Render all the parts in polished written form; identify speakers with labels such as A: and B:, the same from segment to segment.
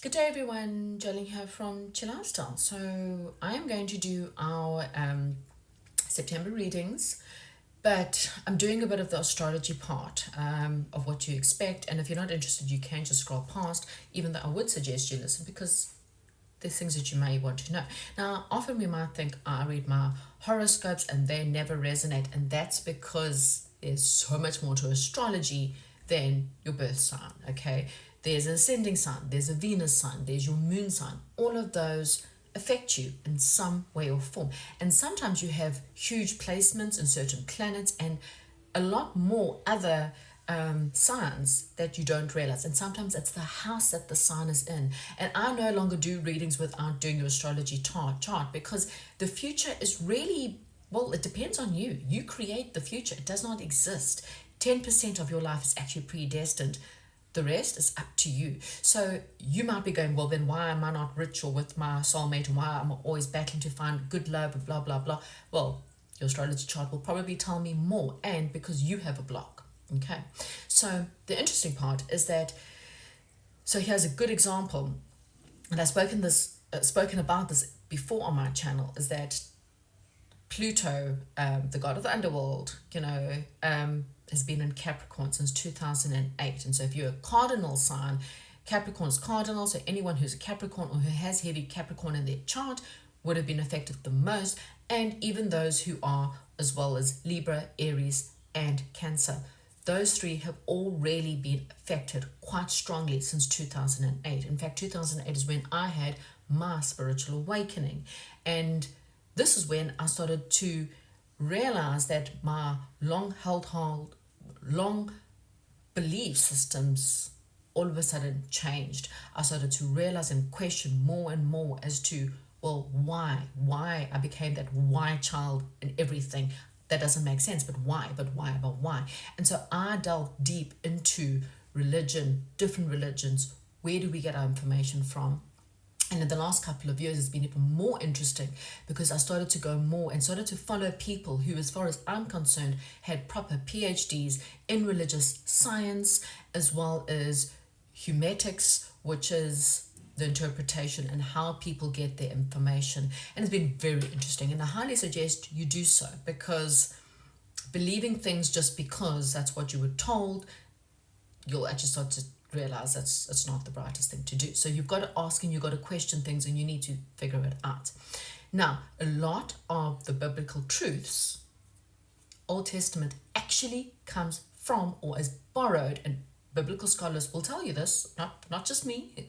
A: Good day, everyone. Jolene here from Chill Lifestyle. So I am going to do our September readings, but I'm doing a bit of the astrology part of what you expect. And if you're not interested, you can just scroll past. Even though I would suggest you listen because there's things that you may want to know. Now, often we might think, I read my horoscopes and they never resonate, and that's because there's so much more to astrology than your birth sign, okay? There's an ascending sign, there's a Venus sign, there's your moon sign. All of those affect you in some way or form. And sometimes you have huge placements in certain planets and a lot more other signs that you don't realize. And sometimes it's the house that the sign is in. And I no longer do readings without doing your astrology chart because the future is really, well, it depends on you. You create the future, it does not exist. 10% of your life is actually predestined. The rest is up to you. So you might be going, well, then why am I not rich or with my soulmate, and why am I always battling to find good love and blah, blah, blah. Well, your astrology chart will probably tell me more, and because you have a block. Okay. So the interesting part is that, so here's a good example, and I've spoken about this before on my channel, is that Pluto, the god of the underworld, has been in Capricorn since 2008. And so if you're a cardinal sign, Capricorn is cardinal. So anyone who's a Capricorn or who has heavy Capricorn in their chart would have been affected the most. And even those who are, as well as Libra, Aries, and Cancer. Those three have all really been affected quite strongly since 2008. In fact, 2008 is when I had my spiritual awakening. And this is when I started to realize that my long belief systems all of a sudden changed. I started to realize and question more and more as to, well, why I became that why child and everything. That doesn't make sense, but why? And so I delved deep into religion, different religions. Where do we get our information from? And in the last couple of years, it's been even more interesting because I started to go more and started to follow people who, as far as I'm concerned, had proper PhDs in religious science, as well as humetics, which is the interpretation and how people get their information. And it's been very interesting. And I highly suggest you do so, because believing things just because that's what you were told, you'll actually start to realize it's not the brightest thing to do. So you've got to ask and you've got to question things, and you need to figure it out. Now, a lot of the biblical truths, Old Testament, actually comes from or is borrowed, and biblical scholars will tell you this, not just me.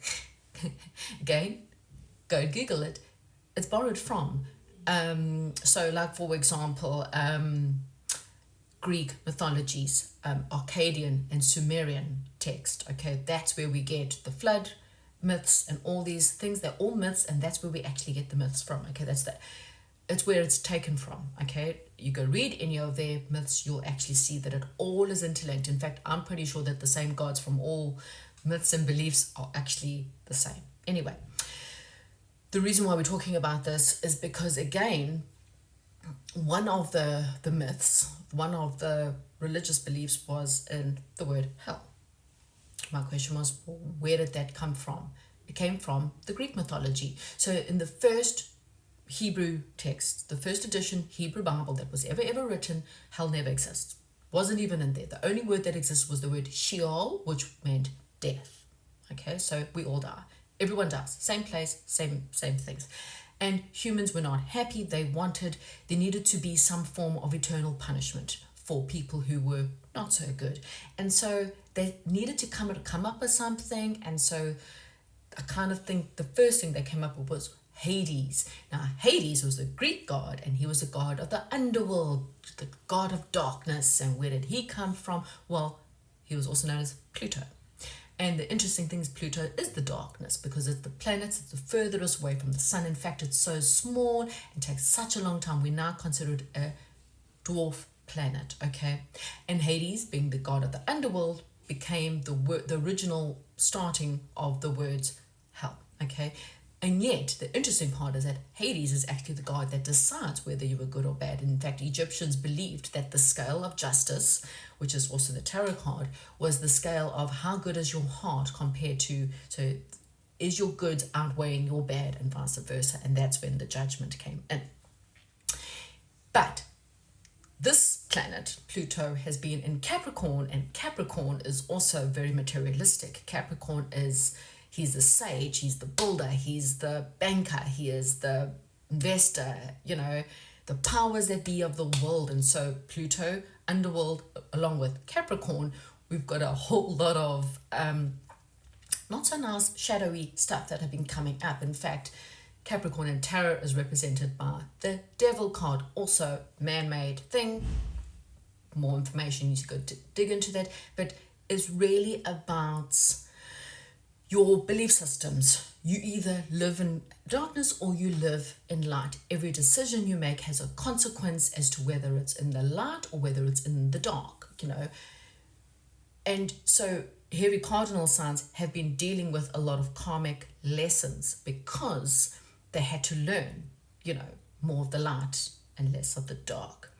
A: Again, go Google it. It's borrowed from. So like, for example, Greek mythologies, Akkadian and Sumerian text. Okay, that's where we get the flood myths and all these things. They're all myths, and that's where we actually get the myths from. Okay, it's where it's taken from. Okay, you go read any of their myths, you'll actually see that it all is interlinked. In fact, I'm pretty sure that the same gods from all myths and beliefs are actually the same. Anyway, the reason why we're talking about this is because, again, one of the myths, one of the religious beliefs was in the word hell. My question was, well, where did that come from? It came from the Greek mythology. So in the first Hebrew text, the first edition Hebrew Bible that was ever written, hell never exists. Wasn't even in there. The only word that exists was the word Sheol, which meant death. Okay, so we all die. Everyone dies. Same place, same things. And humans were not happy. There needed to be some form of eternal punishment for people who were not so good. And so they needed to come up with something. And so I kind of think the first thing they came up with was Hades. Now, Hades was the Greek god, and he was the god of the underworld, the god of darkness. And where did he come from? Well, he was also known as Pluto. And the interesting thing is, Pluto is the darkness because it's the planet, it's the furthest away from the sun. In fact, it's so small and takes such a long time. We now consider it a dwarf planet, okay? And Hades, being the god of the underworld, became the original starting of the words hell, okay? And yet, the interesting part is that Hades is actually the god that decides whether you were good or bad. In fact, Egyptians believed that the scale of justice, which is also the tarot card, was the scale of how good is your heart compared to, so is your good outweighing your bad and vice versa? And that's when the judgment came in. But this planet, Pluto, has been in Capricorn, and Capricorn is also very materialistic. Capricorn is, he's the sage, he's the builder, he's the banker, he is the investor, you know, the powers that be of the world. And so Pluto, underworld, along with Capricorn, we've got a whole lot of not so nice shadowy stuff that have been coming up. In fact, Capricorn in tarot is represented by the devil card, also man-made thing. More information, you need to go dig into that, but it's really about your belief systems. You either live in darkness or you live in light. Every decision you make has a consequence as to whether it's in the light or whether it's in the dark, you know. And so heavy cardinal signs have been dealing with a lot of karmic lessons because they had to learn, you know, more of the light and less of the dark.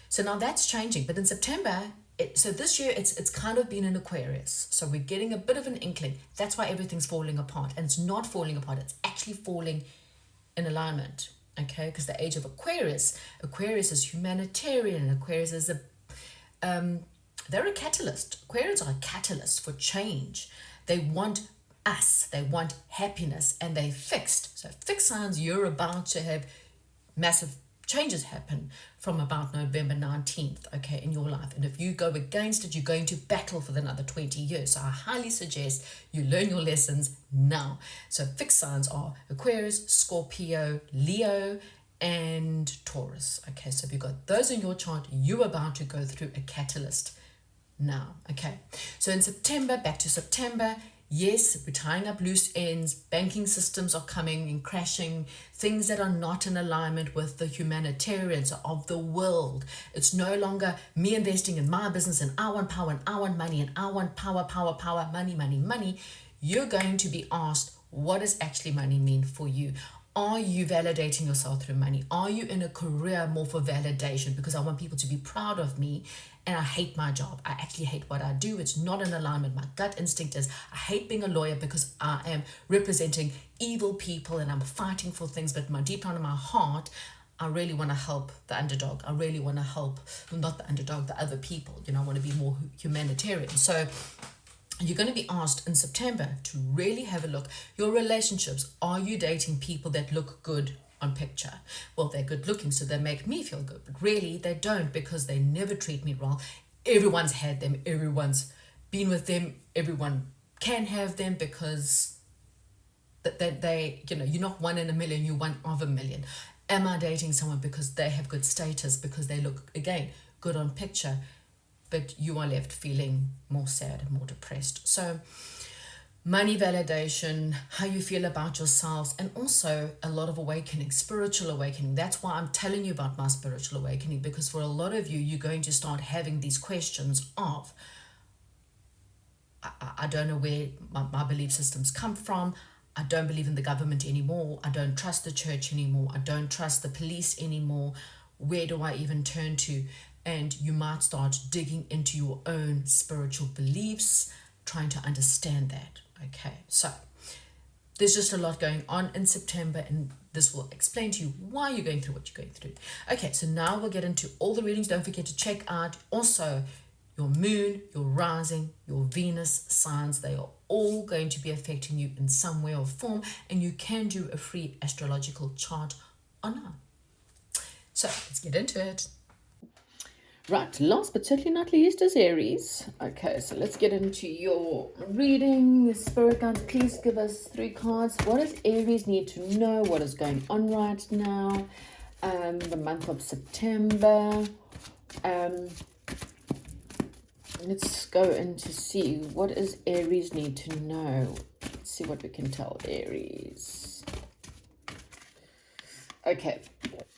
A: So now that's changing. But in September, so this year it's kind of been in Aquarius. So we're getting a bit of an inkling. That's why everything's falling apart. And it's not falling apart. It's actually falling in alignment. Okay, because the age of Aquarius is humanitarian. Aquarius is they're a catalyst. Aquarians are a catalyst for change. They want us, they want happiness, and they fixed. So fixed signs, you're about to have massive changes happen from about November 19th, okay, in your life. And if you go against it, you're going to battle for another 20 years. So I highly suggest you learn your lessons now. So fixed signs are Aquarius, Scorpio, Leo, and Taurus. Okay, so if you've got those in your chart, you're about to go through a catalyst now. Okay, so in September, back to September, yes, we're tying up loose ends. Banking systems are coming and crashing. Things that are not in alignment with the humanitarians of the world. It's no longer me investing in my business and I want power and I want money and I want power, money. You're going to be asked, what does actually money mean for you? Are you validating yourself through money? Are you in a career more for validation? Because I want people to be proud of me and I hate my job. I actually hate what I do. It's not in alignment. My gut instinct is I hate being a lawyer because I am representing evil people and I'm fighting for things, but deep down in my heart, I really want to help the underdog. I really want to help, not the underdog, the other people. You know, I want to be more humanitarian. So you're going to be asked in September to really have a look. Your relationships, are you dating people that look good on picture? Well, they're good looking, so they make me feel good. But really, they don't, because they never treat me well. Everyone's had them. Everyone's been with them. Everyone can have them because they you know, you're not one in a million, you're one of a million. Am I dating someone because they have good status, because they look, again, good on picture, but you are left feeling more sad and more depressed? So money validation, how you feel about yourselves, and also a lot of awakening, spiritual awakening. That's why I'm telling you about my spiritual awakening, because for a lot of you, you're going to start having these questions of, I don't know where my belief systems come from. I don't believe in the government anymore. I don't trust the church anymore. I don't trust the police anymore. Where do I even turn to? And you might start digging into your own spiritual beliefs, trying to understand that. Okay, so there's just a lot going on in September, and this will explain to you why you're going through what you're going through. Okay, so now we'll get into all the readings. Don't forget to check out also your moon, your rising, your Venus signs. They are all going to be affecting you in some way or form, and you can do a free astrological chart online. So let's get into it. Right, last but certainly not least is Aries. Okay, so let's get into your reading. Spirit guides, please give us 3 cards. What does Aries need to know? What is going on right now? The month of September. Let's go in to see what does Aries need to know. Let's see what we can tell Aries. Okay.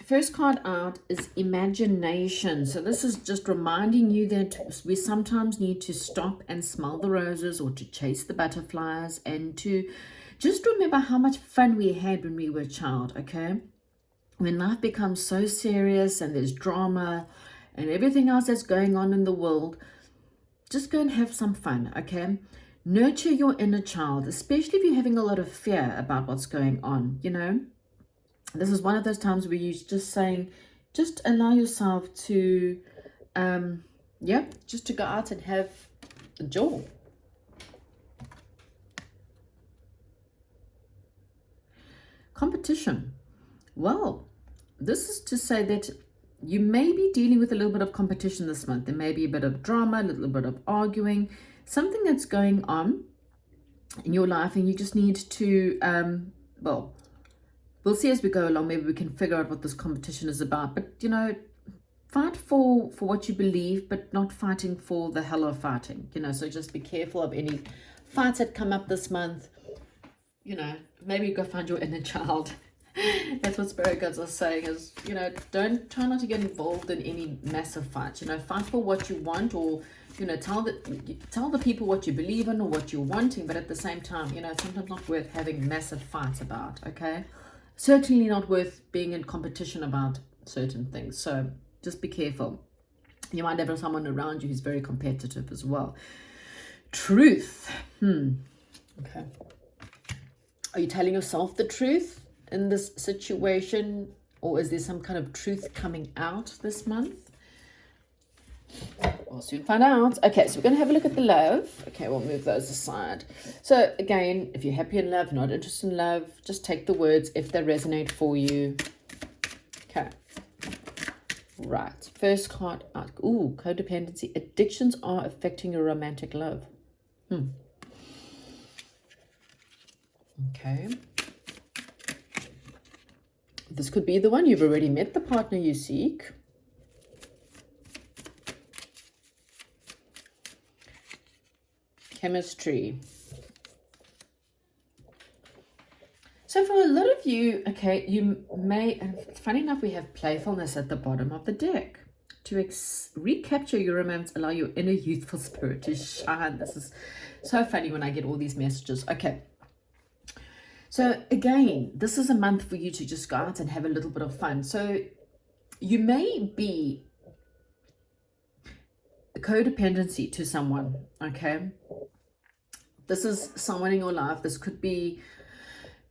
A: First card out is imagination. So this is just reminding you that we sometimes need to stop and smell the roses, or to chase the butterflies, and to just remember how much fun we had when we were a child, okay? When life becomes so serious and there's drama and everything else that's going on in the world, just go and have some fun, okay? Nurture your inner child, especially if you're having a lot of fear about what's going on. You know, this is one of those times where you're just saying, just allow yourself to, yeah, just to go out and have a joy. Competition. Well, this is to say that you may be dealing with a little bit of competition this month. There may be a bit of drama, a little bit of arguing, something that's going on in your life, and you just need to, well, we'll see as we go along. Maybe we can figure out what this competition is about. But, you know, fight for what you believe, but not fighting for the hell of fighting. You know, so just be careful of any fights that come up this month. You know, maybe go find your inner child. That's what spirit guides are saying is, you know, try not to get involved in any massive fights. You know, fight for what you want, or, you know, tell the people what you believe in or what you're wanting, but at the same time, you know, it's sometimes not worth having massive fights about, okay? Certainly not worth being in competition about certain things. So just be careful. You might have someone around you who's very competitive as well. Truth. Okay. Are you telling yourself the truth in this situation, or is there some kind of truth coming out this month? We'll soon find out. Okay, so we're going to have a look at the love. Okay, we'll move those aside. So again, if you're happy in love, not interested in love, just take the words if they resonate for you. Okay. Right. First card out. Ooh, codependency. Addictions are affecting your romantic love. Okay. This could be the one. You've already met the partner you seek. Chemistry. So for a lot of you, okay, you may, and funny enough, we have playfulness at the bottom of the deck. To recapture your romance, allow your inner youthful spirit to shine. This is so funny when I get all these messages. Okay. So again, this is a month for you to just go out and have a little bit of fun. So you may be a codependency to someone, okay? This is someone in your life. This could be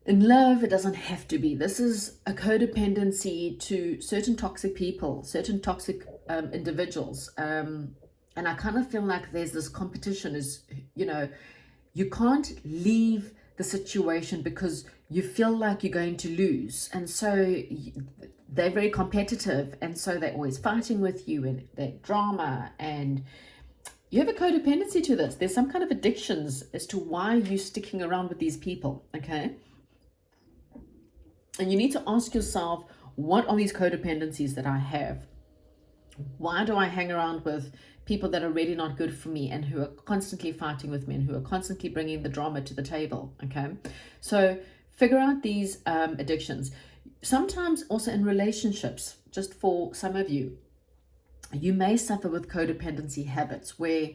A: in love. It doesn't have to be. This is a codependency to certain toxic people, certain toxic individuals. And I kind of feel like there's this competition is, you know, you can't leave the situation because you feel like you're going to lose, and so they're very competitive, and so they're always fighting with you, and they're drama, and you have a codependency to this. There's some kind of addictions as to why you're sticking around with these people, okay? And you need to ask yourself, what are these codependencies that I have? Why do I hang around with people that are really not good for me, and who are constantly fighting with me, and who are constantly bringing the drama to the table? Okay, so figure out these addictions. Sometimes also in relationships, just for some of you, you may suffer with codependency habits where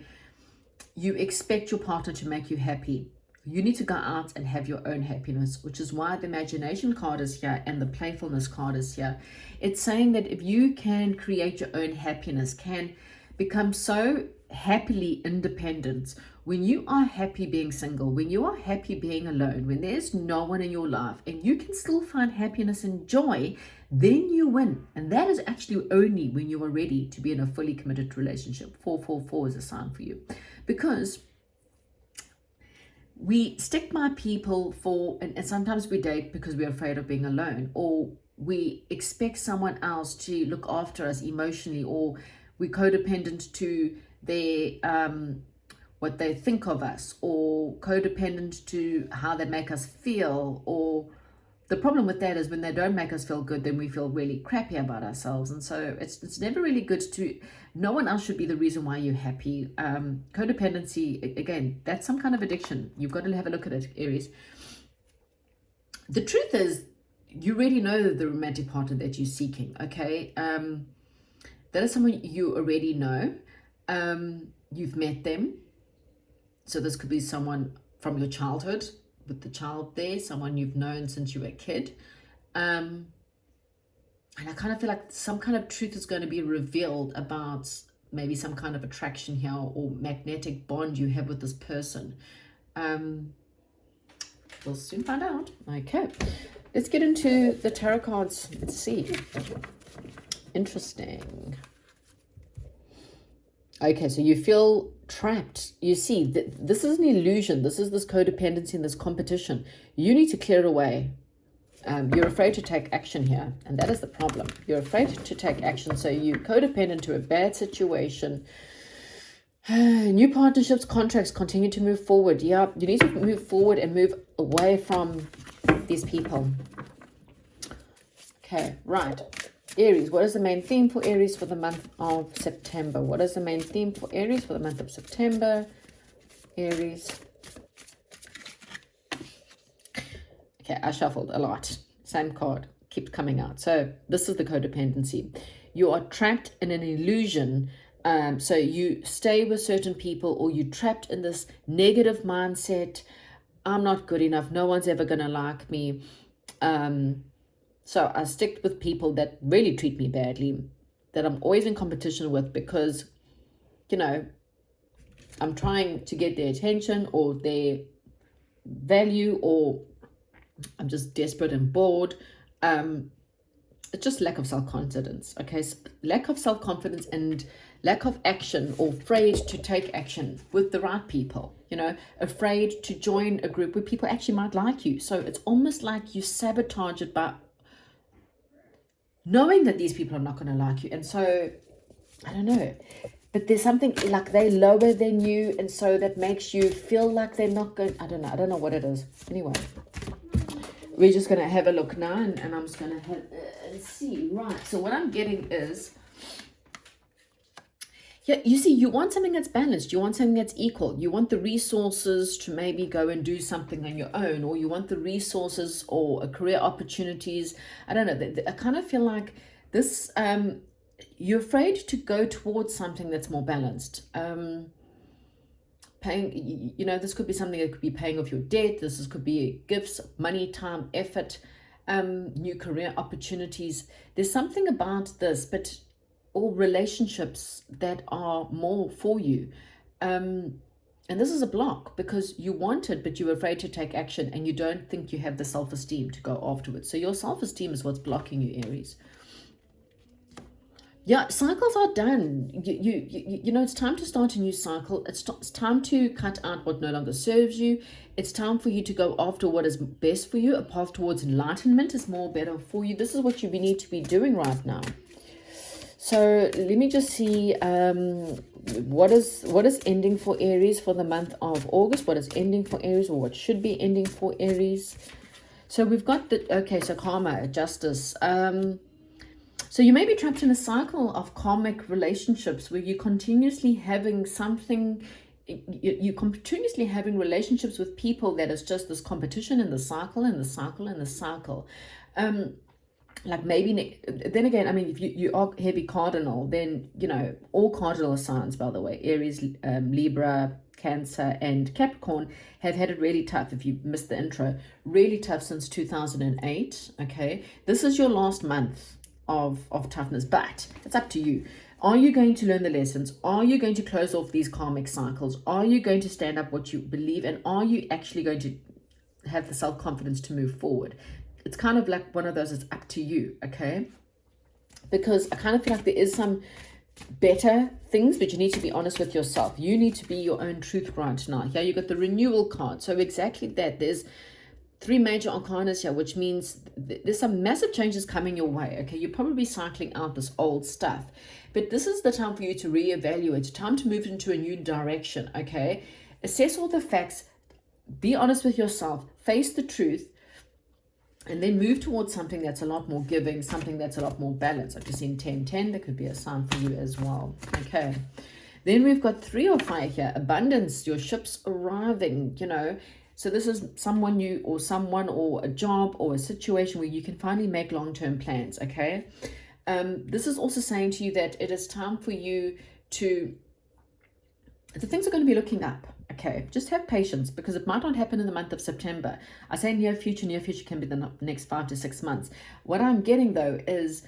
A: you expect your partner to make you happy. You need to go out and have your own happiness, which is why the imagination card is here and the playfulness card is here. It's saying that if you can create your own happiness, can become so happily independent, when you are happy being single, when you are happy being alone, when there's no one in your life, and you can still find happiness and joy, then you win. And that is actually only when you are ready to be in a fully committed relationship. 444 is a sign for you, because we stick by people for, and sometimes we date because we're afraid of being alone, or we expect someone else to look after us emotionally, or we're codependent to their what they think of us, or codependent to how they make us feel. Or the problem with that is when they don't make us feel good, then we feel really crappy about ourselves. And so it's never really good to, no one else should be the reason why you're happy. Codependency, again, that's some kind of addiction. You've got to have a look at it, Aries. The truth is, you already know the romantic partner that you're seeking, okay? That is someone you already know. You've met them. So this could be someone from your childhood, with the child there, someone you've known since you were a kid. And I kind of feel like some kind of truth is going to be revealed about maybe some kind of attraction here, or magnetic bond you have with this person. We'll soon find out. Okay, let's get into the tarot cards. Let's see. Interesting. Okay, so you feel trapped. You see, this is an illusion. This is this codependency and this competition. You need to clear it away. You're afraid to take action here, and that is the problem. You're afraid to take action, so you're codependent to a bad situation. New partnerships, contracts continue to move forward. Yeah, you need to move forward and move away from these people. Okay, right. Aries, what is the main theme for Aries for the month of September? What is the main theme for Aries for the month of September? Aries. Okay, I shuffled a lot. Same card keeps coming out. So this is the codependency. You are trapped in an illusion. So you stay with certain people, or you're trapped in this negative mindset. I'm not good enough. No one's ever going to like me. So I stick with people that really treat me badly, that I'm always in competition with because, you know, I'm trying to get their attention or their value, or I'm just desperate and bored. It's just lack of self-confidence. Okay, so lack of self-confidence and lack of action, or afraid to take action with the right people, you know, afraid to join a group where people actually might like you. So it's almost like you sabotage it by knowing that these people are not going to like you. And so, I don't know, but there's something like they're lower than you, and so that makes you feel like they're not going, I don't know what it is. Anyway, we're just going to have a look now, and I'm just going to have see. Right, so what I'm getting is, yeah, you see, you want something that's balanced. You want something that's equal. You want the resources to maybe go and do something on your own, or you want the resources or career opportunities. I don't know. I kind of feel like this, you're afraid to go towards something that's more balanced. Paying, you know, this could be something that could be paying off your debt. This could be gifts, money, time, effort, new career opportunities. There's something about this, but or relationships that are more for you. And this is a block because you want it, but you're afraid to take action, and you don't think you have the self-esteem to go afterwards. So your self-esteem is what's blocking you, Aries. Yeah, cycles are done. You know, it's time to start a new cycle. It's time to cut out what no longer serves you. It's time for you to go after what is best for you. A path towards enlightenment is more better for you. This is what you need to be doing right now. So let me just see what is ending for Aries for the month of August. What is ending for Aries, or what should be ending for Aries? So we've got so karma, justice. So you may be trapped in a cycle of karmic relationships where you're continuously having something, you're continuously having relationships with people that is just this competition in the cycle and the cycle and the cycle. Like maybe, then again, I mean, if you are heavy cardinal, then, you know, all cardinal signs, by the way, Aries, Libra, Cancer, and Capricorn have had it really tough. If you missed the intro, really tough since 2008. Okay, this is your last month of toughness, but it's up to you. Are you going to learn the lessons? Are you going to close off these karmic cycles? Are you going to stand up what you believe? And are you actually going to have the self-confidence to move forward? It's kind of like one of those, it's up to you, okay? Because I kind of feel like there is some better things, but you need to be honest with yourself. You need to be your own truth right now. Here you got the renewal card. So exactly that. There's 3 major arcanas here, which means there's some massive changes coming your way, okay? You're probably cycling out this old stuff. But this is the time for you to reevaluate, time to move into a new direction, okay? Assess all the facts, be honest with yourself, face the truth, and then move towards something that's a lot more giving, something that's a lot more balanced. I've just seen 1010. That could be a sign for you as well. Okay. Then we've got 3 of fire here. Abundance. Your ship's arriving, you know. So this is someone new, or someone, or a job, or a situation where you can finally make long-term plans, okay? This is also saying to you that it is time for you to, the things are going to be looking up. Okay, just have patience, because it might not happen in the month of September. I say near future can be the next 5 to 6 months. What I'm getting though is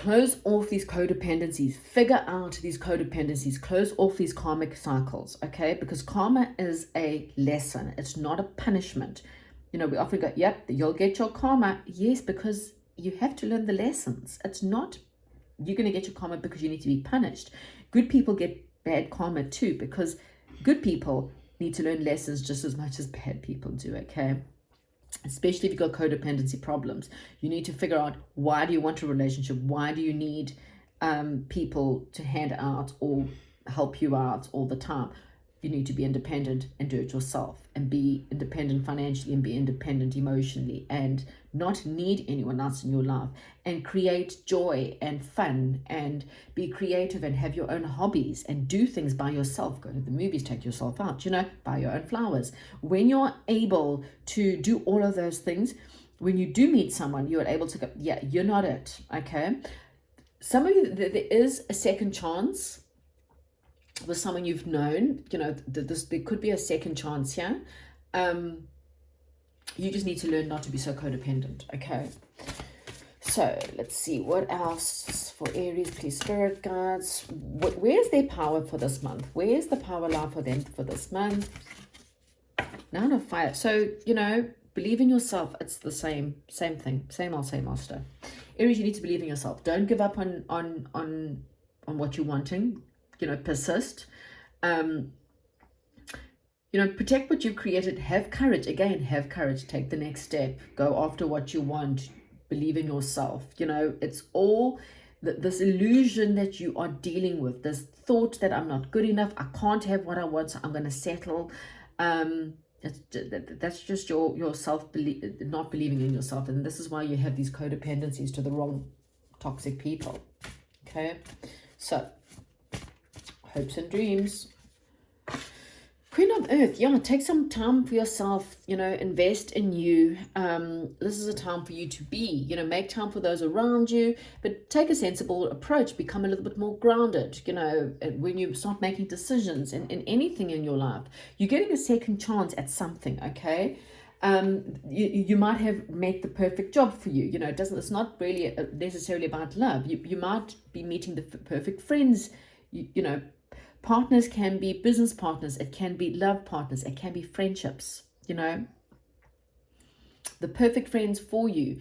A: Close off these codependencies, figure out these codependencies, close off these karmic cycles, okay? Because karma is a lesson, it's not a punishment. You know, we often go, yep, you'll get your karma. Yes, because you have to learn the lessons. It's not you're going to get your karma because you need to be punished. Good people get bad karma too, because good people need to learn lessons just as much as bad people do, okay? Especially if you've got codependency problems. You need to figure out, why do you want a relationship? Why do you need people to hand out or help you out all the time? You need to be independent and do it yourself, and be independent financially and be independent emotionally, and not need anyone else in your life, and create joy and fun and be creative and have your own hobbies and do things by yourself. Go to the movies, take yourself out, you know, buy your own flowers. When you're able to do all of those things, when you do meet someone, you're able to go, yeah, you're not it, okay? Some of you, there is a second chance with someone you've known, you know, there could be a second chance here. You just need to learn not to be so codependent, okay? So let's see, what else for Aries, please, spirit guides. Where's their power for this month? Where's the power line for them for this month? Nine of Fire. So, you know, believe in yourself. It's the same thing, same old stuff. Aries, you need to believe in yourself. Don't give up on what you're wanting. You know, persist. You know, protect what you've created. Have courage. Again, have courage. Take the next step. Go after what you want. Believe in yourself. You know, it's all this illusion that you are dealing with. This thought that I'm not good enough. I can't have what I want, so I'm going to settle. That's just your self-belief, not believing in yourself. And this is why you have these codependencies to the wrong toxic people. Okay, so hopes and dreams. Queen of Earth, yeah, take some time for yourself, you know, invest in you. This is a time for you to be, you know, make time for those around you, but take a sensible approach, become a little bit more grounded, you know, when you start making decisions in anything in your life. You're getting a second chance at something, okay? You might have met the perfect job for you, you know, it's not really necessarily about love. You might be meeting the perfect friends, you know. Partners can be business partners, it can be love partners, it can be friendships, you know, the perfect friends for you,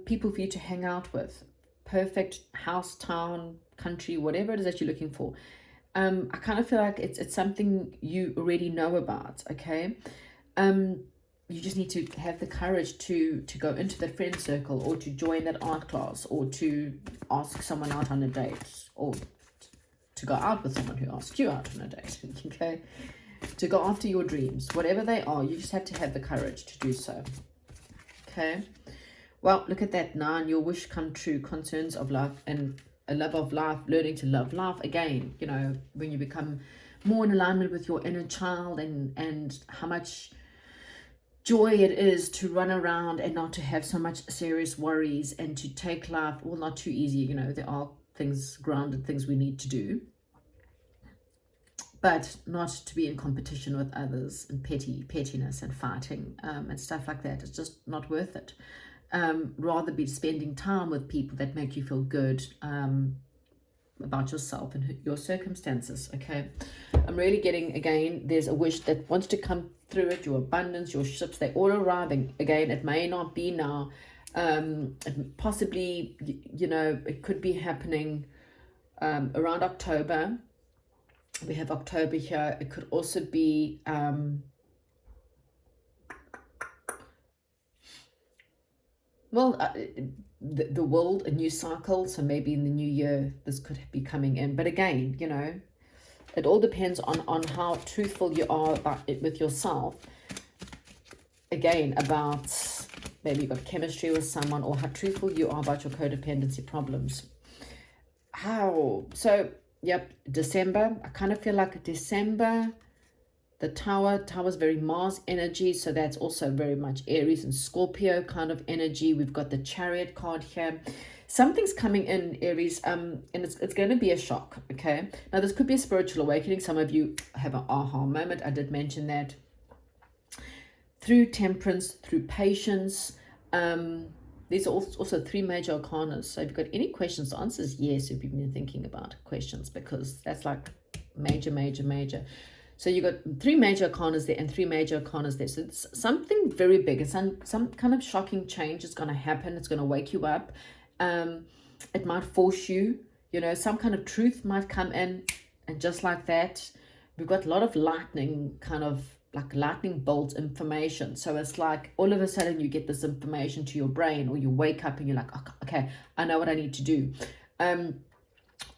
A: people for you to hang out with, perfect house, town, country, whatever it is that you're looking for. I kind of feel like it's something you already know about, okay? You just need to have the courage to go into the friend circle, or to join that art class, or to ask someone out on a date, or to go out with someone who asks you out on a date, okay? To go after your dreams, whatever they are, you just have to have the courage to do so, okay? Well, look at that, 9, your wish come true, concerns of life and a love of life, learning to love life again, you know, when you become more in alignment with your inner child, and how much joy it is to run around and not to have so much serious worries, and to take life, well, not too easy, you know, there are grounded things we need to do, but not to be in competition with others and pettiness and fighting and stuff like that. It's just not worth it. Rather be spending time with people that make you feel good about yourself and your circumstances, okay? I'm really getting, again, there's a wish that wants to come through it, your abundance, your ships, they're all arriving. Again, it may not be now. Possibly, you know, it could be happening around October. We have October here. It could also be the world, a new cycle, so maybe in the new year this could be coming in. But again, you know, it all depends on how truthful you are about it with yourself. Again, about maybe you've got chemistry with someone, or how truthful you are about your codependency problems. So, yep, December. I kind of feel like December, the Tower's very Mars energy. So that's also very much Aries and Scorpio kind of energy. We've got the Chariot card here. Something's coming in, Aries, and it's going to be a shock, okay? Now, this could be a spiritual awakening. Some of you have an aha moment. I did mention that. Through temperance, through patience, These are also three major arcanas. So if you've got any questions, the answer is yes if you've been thinking about questions, because that's like major, major, major. So you've got three major arcanas there and three major arcanas there. So it's something very big. It's some kind of shocking change is going to happen. It's going to wake you up. It might force you, you know, some kind of truth might come in. And just like that, we've got a lot of lightning, kind of like lightning bolt information. So it's like all of a sudden you get this information to your brain, or you wake up and you're like, okay, I know what I need to do.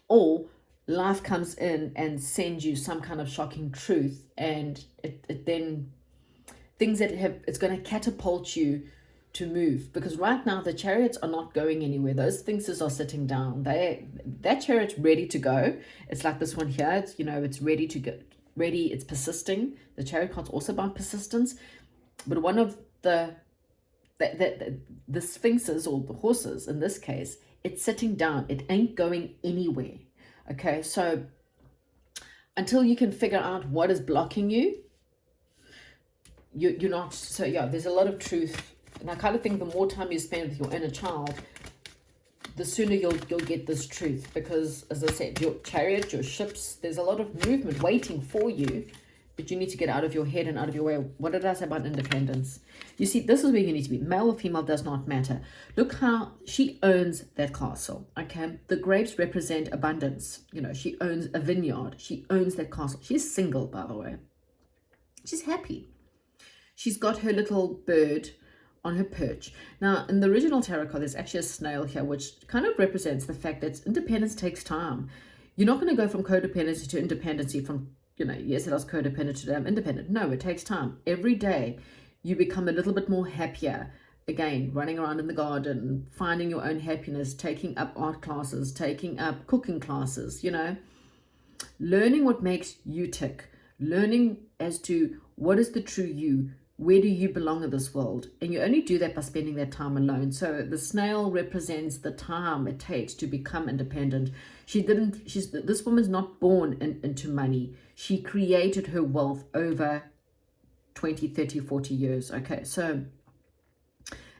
A: Or life comes in and sends you some kind of shocking truth, and it then things that have, it's going to catapult you to move, because right now the chariots are not going anywhere. Those things are sitting down. That chariot's ready to go. It's like this one here. It's, you know, it's ready to go. Ready. It's persisting. The chariot card's also about persistence, but one of the sphinxes, or the horses in this case, it's sitting down. It ain't going anywhere. Okay, so until you can figure out what is blocking you, you're not. So yeah, there's a lot of truth, and I kind of think the more time you spend with your inner child, the sooner you'll get this truth. Because as I said, your chariot, your ships, there's a lot of movement waiting for you, but you need to get out of your head and out of your way. What did I say about independence? You see, this is where you need to be. Male or female does not matter. Look how she owns that castle. Okay, the grapes represent abundance. You know, she owns a vineyard. She owns that castle. She's single, by the way. She's happy. She's got her little bird on her perch. Now, in the original tarot card, there's actually a snail here, which kind of represents the fact that independence takes time. You're not going to go from codependency to independency from, you know, yesterday I was codependent, today I'm independent. No, it takes time. Every day you become a little bit more happier. Again, running around in the garden, finding your own happiness, taking up art classes, taking up cooking classes, you know, learning what makes you tick, learning as to what is the true you. Where do you belong in this world? And you only do that by spending that time alone. So the snail represents the time it takes to become independent. This woman's not born into money. She created her wealth over 20, 30, 40 years. Okay, so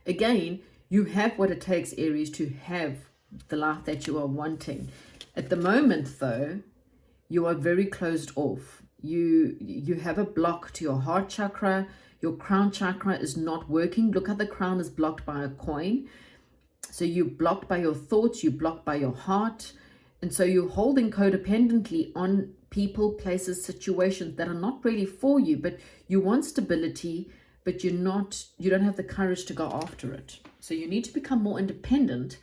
A: again, you have what it takes, Aries, to have the life that you are wanting. At the moment, though, you are very closed off. You have a block to your heart chakra. Your crown chakra is not working. Look how the crown is blocked by a coin. So you're blocked by your thoughts, you're blocked by your heart. And so you're holding codependently on people, places, situations that are not really for you, but you want stability, but you don't have the courage to go after it. So you need to become more independent,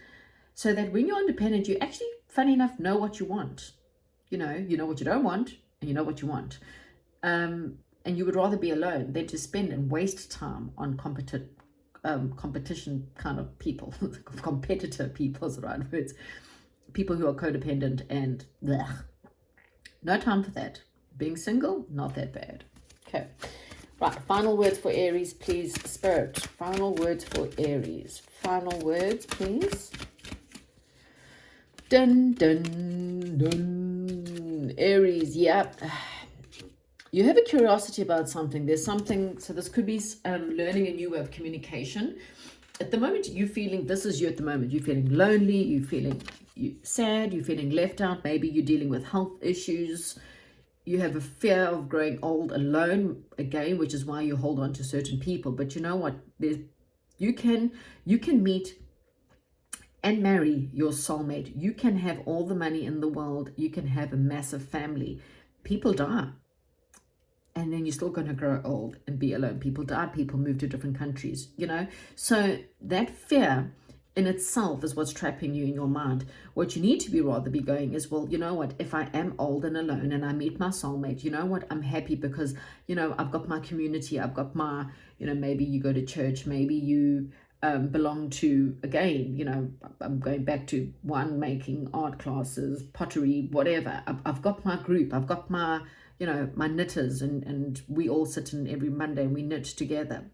A: so that when you're independent, you actually, funny enough, know what you want. You know what you don't want, and you know what you want. And you would rather be alone than to spend and waste time on competition kind of people. Competitor people is the right words. People who are codependent and blech. No time for that. Being single, not that bad. Okay. Right, final words for Aries, please, Spirit. Final words for Aries. Final words, please. Dun, dun, dun. Aries, yep. You have a curiosity about something. There's something, so this could be learning a new way of communication. At the moment, you're feeling, this is you at the moment, you're feeling lonely, you're feeling sad, you're feeling left out, maybe you're dealing with health issues, you have a fear of growing old alone, again, which is why you hold on to certain people. But you know what? You can meet and marry your soulmate. You can have all the money in the world, you can have a massive family. People die. And then you're still going to grow old and be alone. People die, people move to different countries, you know. So that fear in itself is what's trapping you in your mind. What you need to be going is, well, you know what, if I am old and alone and I meet my soulmate, you know what, I'm happy because, you know, I've got my community, I've got my, you know, maybe you go to church, maybe you belong to, again, you know, I'm going back to making art classes, pottery, whatever. I've got my group, I've got my, you know, my knitters, and we all sit in every Monday and we knit together.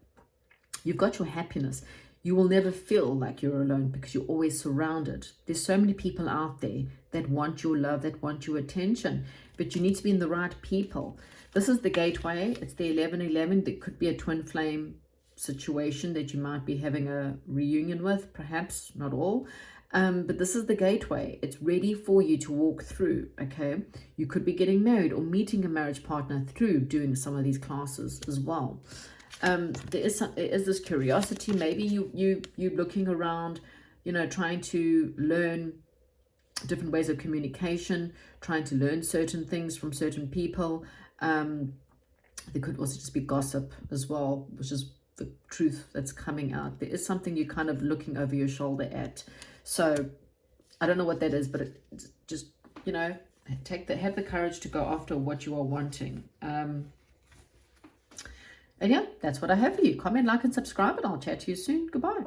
A: You've got your happiness. You will never feel like you're alone because you're always surrounded. There's so many people out there that want your love, that want your attention, but you need to be in the right people. This is the gateway. It's the 1111. There could be a twin flame
B: situation that you might be having a reunion with, perhaps not all. But this is the gateway. It's ready for you to walk through, okay? You could be getting married or meeting a marriage partner through doing some of these classes as well. There is this curiosity. Maybe you're looking around, trying to learn different ways of communication, trying to learn certain things from certain people. There could also just be gossip as well, which is the truth that's coming out. There is something you're kind of looking over your shoulder at. So I don't know what that is, but it's just, have the courage to go after what you are wanting. And yeah, that's what I have for you. Comment, like, and subscribe, and I'll chat to you soon. Goodbye.